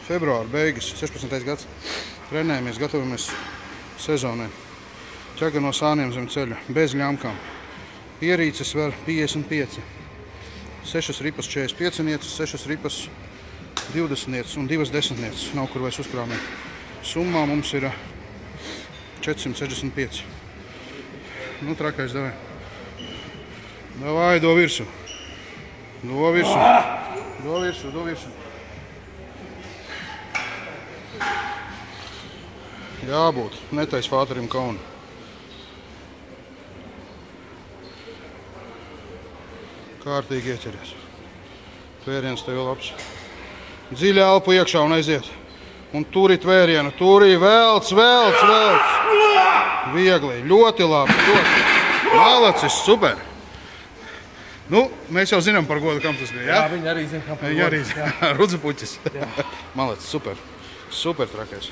Februāra beigas, 16. gads. Trenējamies, gatavamies sezonai. Ķeka no sāniem zem ceļa, bez ļamkām. Ierīces vēl 55. 6 ripas 45 nieces, 6 ripas 20 nieces un 2 10 nieces. Nav kur vairs uzkrāmēt. Summā mums ir 465. Nu, trakais, davai. Davai, do virsu. Do virsu. Do virsu, do virsu. Jābūt, netais fāterim kaunu. Kārtīgi ieķeries. Tvēriens tev labs. Dziļi elpu iekšā un aiziet. Un turi tvērienu, turi, velc. Viegli, ļoti labi, ļoti. Malacis, super. Nu, mēs jau zinām par godu, kam tas bija, jā? Jā, viņi arī zina, kam par godu. Viņi arī zina, Rudzu puķis. Malacis, super. Super trakais.